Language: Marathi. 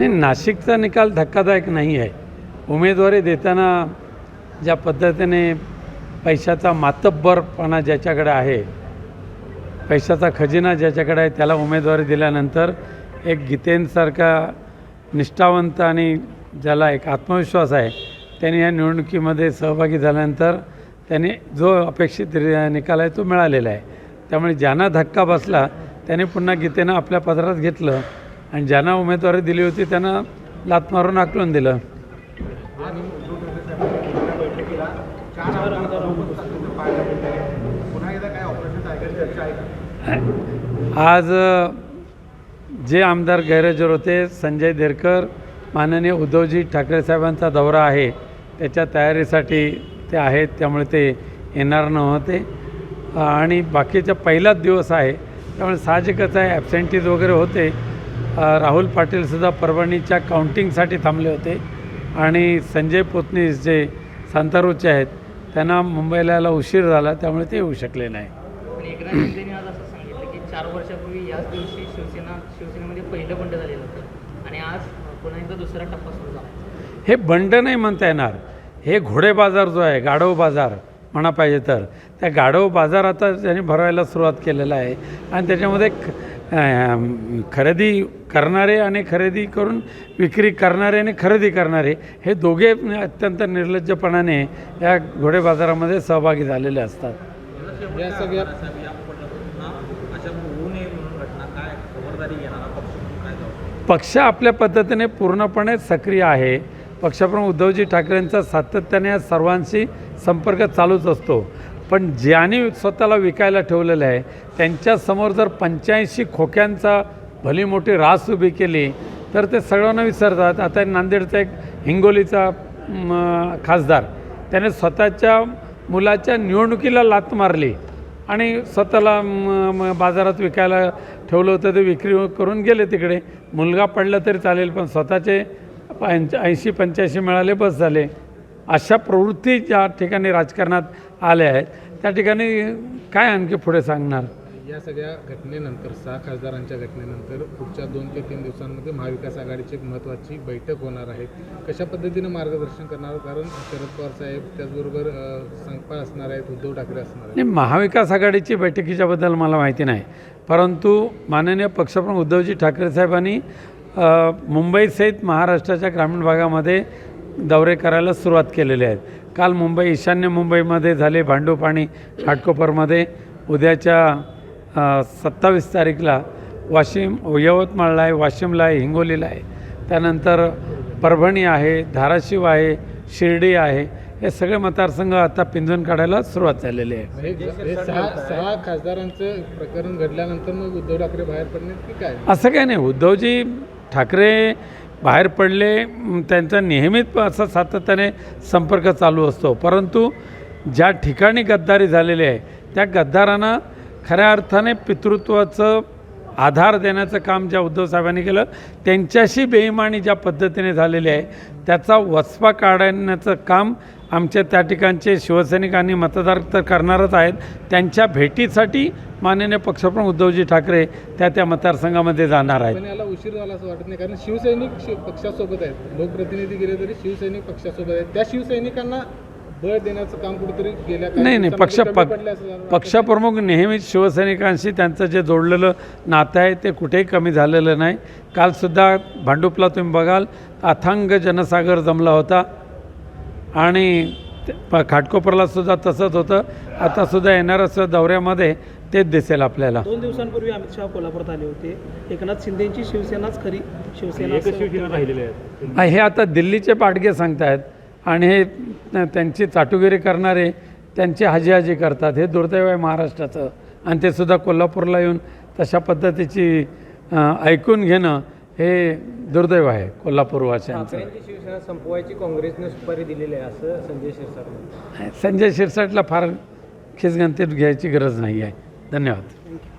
नाही, नाशिकचा निकाल धक्कादायक नाही आहे. उमेदवारी देताना ज्या पद्धतीने पैशाचा मातब्बरपणा ज्याच्याकडे आहे, पैशाचा खजिना ज्याच्याकडे आहे, त्याला उमेदवारी दिल्यानंतर एक गीतेंसारखा निष्ठावंत आणि ज्याला एक आत्मविश्वास आहे, त्यांनी या निवडणुकीमध्ये सहभागी झाल्यानंतर त्याने जो अपेक्षित निकाल आहे तो मिळालेला आहे. त्यामुळे ज्यांना धक्का बसला त्याने पुन्हा गीतेनं आपल्या पदरात घेतलं आणि ज्यांना उमेदवारी दिली होती त्यांना लाथ मारून हाकलून दिलं. आज जे आमदार गैरहजर होते, संजय देरकर, माननीय उद्धवजी ठाकरे साहेबांचा दौरा आहे त्याच्या तयारीसाठी ते आहेत, त्यामुळे ते येणार नव्हते आणि बाकीचा पहिलाच दिवस आहे त्यामुळे साहजिकच आहे ॲबसेंटीज वगैरे होते. राहुल पाटीलसुद्धा परभणीच्या काउंटिंगसाठी थांबले होते आणि संजय पोतनीस जे सांतारूचे आहेत त्यांना मुंबईला यायला उशीर झाला त्यामुळे ते येऊ शकले नाही. एकनाथ शिंदेने आज असं सांगितलं की 4 वर्षापूर्वी याच दिवशी शिवसेनेमध्ये पहिलं बंड झालेलं होतं आणि आज पुन्हा एकदा दुसरा टप्पा सुरू झाला. हे बंड नाही म्हणता येणार, हे घोडे बाजार जो आहे, गाढव बाजार म्हणा पाहिजे तर, त्या गाढव बाजार आता त्यांनी भरवायला सुरुवात केलेला आहे आणि त्याच्यामध्ये खरेदी करणारे आणि खरेदी करून विक्री करणारे आणि खरेदी करणारे हे दोघे अत्यंत निर्लज्जपणाने या घोडे बाजारामध्ये सहभागी झालेले असतात. या सगळ्या पक्ष आपल्या पद्धतीने पूर्णपणे सक्रिय आहे. पक्षप्रमुख उद्धवजी ठाकरेंचा सातत्याने या सर्वांशी संपर्क चालूच असतो, पण ज्यांनी स्वतःला विकायला ठेवलेलं आहे त्यांच्यासमोर जर 85 खोक्यांचा भली मोठी रास उभी केली तर ते सर्वांना विसरतात. आता नांदेडचा एक हिंगोलीचा खासदार त्याने स्वतःच्या मुलाच्या निवडणुकीला लाथ मारली आणि स्वतःला बाजारात विकायला ठेवलं होतं, ते विक्री करून गेले तिकडे. मुलगा पडला तरी चालेल पण स्वतःचे 80-85 मिळाले बस झाले. अशा प्रवृत्ती ज्या ठिकाणी राजकारणात आल्या आहेत त्या ठिकाणी काय आणखी पुढे सांगणार. या सगळ्या घटनेनंतर 6 खासदारांच्या घटनेनंतर पुढच्या 2 ते 3 दिवसांमध्ये महाविकास आघाडीची एक महत्त्वाची बैठक होणार आहे. कशा पद्धतीनं मार्गदर्शन करणार, कारण शरद पवार साहेब त्याचबरोबर संकपाळ असणार आहेत, उद्धव ठाकरे असणार आहेत. नाही, महाविकास आघाडीची बैठकीच्याबद्दल मला माहिती नाही, परंतु माननीय पक्षप्रमुख उद्धवजी ठाकरे साहेबांनी मुंबईसहित महाराष्ट्राच्या ग्रामीण भागामध्ये दौरे करायला सुरुवात केलेले आहेत. काल मुंबई, ईशान्य मुंबईमध्ये झाले, भांडूप आणि घाटकोपरमध्ये. उद्याच्या 27 तारीखला वाशिम, यवतमाळला आहे, वाशिमला आहे, हिंगोलीला आहे, त्यानंतर परभणी आहे, धाराशिव आहे, शिर्डी आहे. हे सगळे मतदारसंघ आता पिंजून काढायला सुरुवात झालेली आहे. हे 6 खासदारांचं प्रकरण घडल्यानंतर मग उद्धव ठाकरे बाहेर पडले की काय? असं काय नाही, उद्धवजी ठाकरे बाहेर पडले, त्यांचा नेहमीच असं सातत्याने संपर्क चालू असतो, परंतु ज्या ठिकाणी गद्दारी झालेली आहे त्या गद्दारांना खऱ्या अर्थाने पितृत्वाचं आधार देण्याचं काम ज्या उद्धव साहेबांनी केलं, त्यांच्याशी बेईमानी ज्या पद्धतीने झालेली आहे त्याचा वचपा काढण्याचं काम आमच्या त्या ठिकाणचे शिवसैनिक आणि मतदार तर करणारच आहेत. त्यांच्या भेटीसाठी माननीय पक्षप्रमुख उद्धवजी ठाकरे त्या मतदारसंघामध्ये जाणार आहेत. पण याला उशीर झाला असं वाटत नाही, कारण शिवसैनिक पक्षासोबत आहेत, लोकप्रतिनिधी गेले तरी शिवसैनिक पक्षासोबत आहेत. त्या शिवसैनिकांना बळ देण्याचं काम कुठेतरी गेल्या नाही, पक्षप्रमुख नेहमीच शिवसैनिकांशी त्यांचं जे जोडलेलं नातं आहे ते कुठेही कमी झालेलं नाही. कालसुद्धा भांडुपला तुम्ही बघाल अथांग जनसागर जमला होता आणि घाटकोपरला सुद्धा तसंच होतं. आतासुद्धा येणाऱ्या दौऱ्यामध्ये तेच दिसेल आपल्याला. 2 दिवसांपूर्वी अमित शहा कोल्हापुरात आले होते. एकनाथ शिंदेची शिवसेनाच खरी शिवसेना राहिलेली आहे. हे आता दिल्लीचे पाडगे सांगतायत आणि हे त्यांची चाटुगिरी करणारे त्यांची हाजी करतात. हे दुर्दैव आहे महाराष्ट्राचं आणि ते सुद्धा कोल्हापूरला येऊन तशा पद्धतीची ऐकून घेणं हे दुर्दैव आहे कोल्हापूरवासियांचं. शिवसेना संपवायची काँग्रेसने सुपारी दिलेली आहे असं संजय शिरसाट. संजय शिरसाटला फार खिसगंतीत घ्यायची गरज नाही आहे. धन्यवाद.